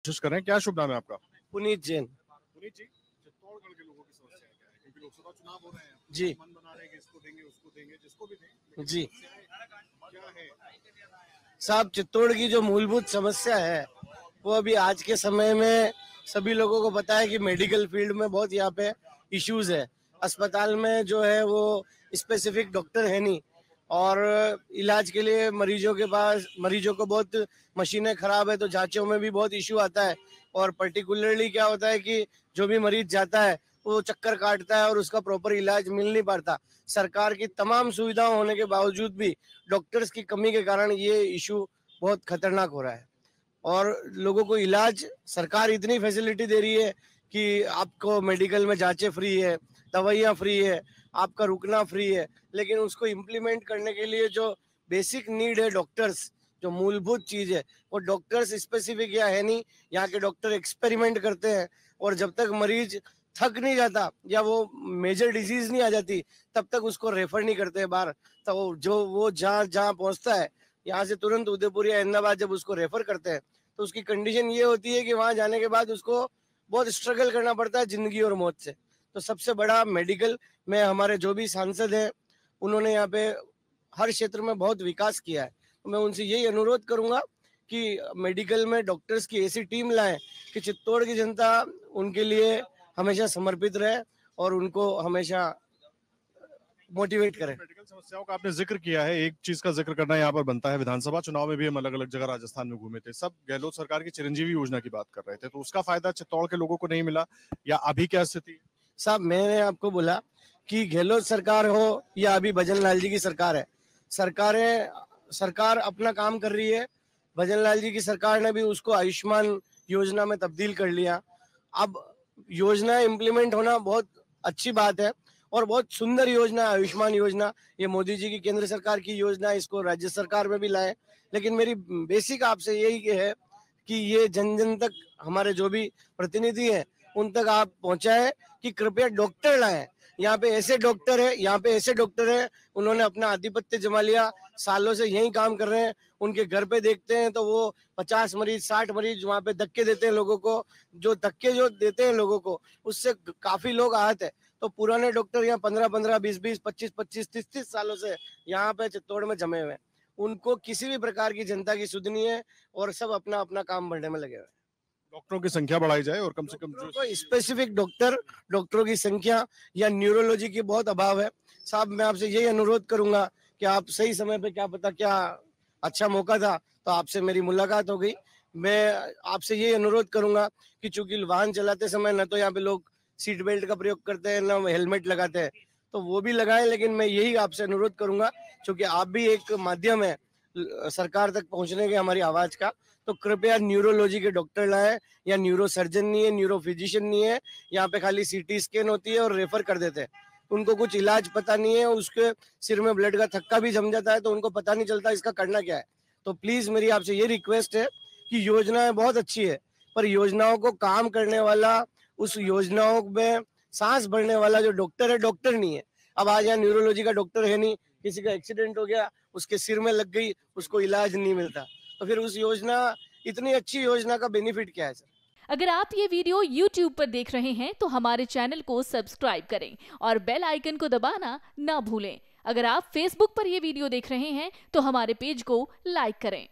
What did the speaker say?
कोशिश कर रहे हैं। क्या शुभ नाम है आपका? पुनीत जैन। पुनीत जी, चित्तौड़गढ़ के लोगों की समस्या क्या है? क्योंकि लोकसभा चुनाव हो रहे हैं, जी मन बना रहे हैं कि इसको देंगे, उसको देंगे, जिसको भी दें, लेकिन जी समस्याएं क्या है? साहब, चित्तौड़ की जो मूलभूत समस्या है वो अभी आज के समय में सभी लोगों को पता है कि मेडिकल फील्ड में बहुत यहाँ पे इश्यूज है। अस्पताल में जो है वो स्पेसिफिक डॉक्टर है नहीं, और इलाज के लिए मरीजों को बहुत मशीनें खराब है, तो जांचों में भी बहुत इशू आता है। और पर्टिकुलरली क्या होता है कि जो भी मरीज जाता है वो चक्कर काटता है और उसका प्रॉपर इलाज मिल नहीं पाता। सरकार की तमाम सुविधाओं होने के बावजूद भी डॉक्टर्स की कमी के कारण ये इशू बहुत खतरनाक हो रहा है। और लोगों को इलाज सरकार इतनी फैसिलिटी दे रही है कि आपको मेडिकल में जांचें फ्री है, दवाइयाँ फ्री है, आपका रुकना फ्री है, लेकिन उसको इम्प्लीमेंट करने के लिए जो बेसिक नीड है डॉक्टर्स, जो मूलभूत चीज है, वो डॉक्टर्स स्पेसिफिक यहाँ है नहीं। यहाँ के डॉक्टर एक्सपेरिमेंट करते हैं, और जब तक मरीज थक नहीं जाता या वो मेजर डिजीज नहीं आ जाती तब तक उसको रेफर नहीं करते बाहर। तो वो जहाँ जहाँ पहुंचता है, यहाँ से तुरंत उदयपुर या अहमदाबाद जब उसको रेफर करते हैं तो उसकी कंडीशन ये होती है कि वहां जाने के बाद उसको बहुत स्ट्रगल करना पड़ता है जिंदगी और मौत से। तो सबसे बड़ा मेडिकल में हमारे जो भी सांसद हैं उन्होंने यहाँ पे हर क्षेत्र में बहुत विकास किया है। तो मैं उनसे यही अनुरोध करूंगा कि मेडिकल में डॉक्टर्स की ऐसी टीम लाएं कि चित्तौड़ की जनता उनके लिए हमेशा समर्पित रहे और उनको हमेशा मोटिवेट करें। मेडिकल समस्याओं का आपने जिक्र किया है, एक चीज का जिक्र करना यहाँ पर बनता है। विधानसभा चुनाव में भी हम अलग अलग जगह राजस्थान में घूमे थे, सब गहलोत सरकार की चिरंजीवी योजना की बात कर रहे थे, तो उसका फायदा चित्तौड़ के लोगों को नहीं मिला, या अभी क्या स्थिति है? साहब, मैंने आपको बोला कि गहलोत सरकार हो या अभी भजन लाल जी की सरकार है, सरकार अपना काम कर रही है। भजन लाल जी की सरकार ने भी उसको आयुष्मान योजना में तब्दील कर लिया। अब योजना इम्प्लीमेंट होना बहुत अच्छी बात है और बहुत सुंदर योजना है आयुष्मान योजना। ये मोदी जी की केंद्र सरकार की योजना है, इसको राज्य सरकार में भी लाए। लेकिन मेरी बेसिक आपसे यही है कि ये जन जन तक हमारे जो भी प्रतिनिधि हैं उन तक आप पहुंचाए कि कृपया डॉक्टर लाएं। यहाँ पे ऐसे डॉक्टर हैं, उन्होंने अपना आधिपत्य जमा लिया, सालों से यही काम कर रहे हैं। उनके घर पे देखते हैं तो वो 50 मरीज 60 मरीज वहाँ पे धक्के देते हैं लोगों को। जो धक्के जो देते हैं लोगों को उससे काफी लोग आहत है। तो पुराने डॉक्टर यहाँ 15-15, 20-20, 25-25, 30-30 सालों से यहाँ पे चित्तौड़ में जमे हुए हैं। उनको किसी भी प्रकार की जनता की सुध नहीं है और सब अपना अपना काम बढ़ने में लगे हुए हैं। डॉक्टरों की संख्या बढ़ाई जाए और कम से कम जो स्पेसिफिक डॉक्टरों की संख्या या न्यूरोलॉजी की बहुत अभाव है। साहब, मैं आपसे यही अनुरोध करूंगा कि आप सही समय पे, क्या पता क्या अच्छा मौका था तो आपसे मेरी मुलाकात हो गई। मैं आपसे यही अनुरोध करूंगा कि चूंकि वाहन चलाते समय न तो यहाँ पे लोग सीट बेल्ट का प्रयोग करते हैं, न हेलमेट लगाते हैं, तो वो भी लगाएं। लेकिन मैं यही आपसे अनुरोध करूंगा, क्योंकि आप भी एक माध्यम है सरकार तक पहुंचने के हमारी आवाज का, तो कृपया न्यूरोलॉजी के डॉक्टर लाएं। या न्यूरो सर्जन नहीं है, न्यूरो फिजिशियन नहीं है, यहाँ पे खाली सीटी स्कैन होती है और रेफर कर देते हैं। उनको कुछ इलाज पता नहीं है, उसके सिर में ब्लड का थक्का भी जम जाता है तो उनको पता नहीं चलता इसका करना क्या है। तो प्लीज मेरी आपसे ये रिक्वेस्ट है कि योजनाएं बहुत अच्छी है, पर योजनाओं को काम करने वाला, उस योजनाओं में सांस भरने वाला जो डॉक्टर है, डॉक्टर नहीं है। अब आज यहाँ न्यूरोलॉजी का डॉक्टर है नहीं, किसी का एक्सीडेंट हो गया, उसके सिर में लग गई, उसको इलाज नहीं मिलता, तो फिर उस योजना, इतनी अच्छी योजना का बेनिफिट क्या है सर? अगर आप ये वीडियो YouTube पर देख रहे हैं तो हमारे चैनल को सब्सक्राइब करें और बेल आइकन को दबाना ना भूलें। अगर आप Facebook पर ये वीडियो देख रहे हैं तो हमारे पेज को लाइक करें।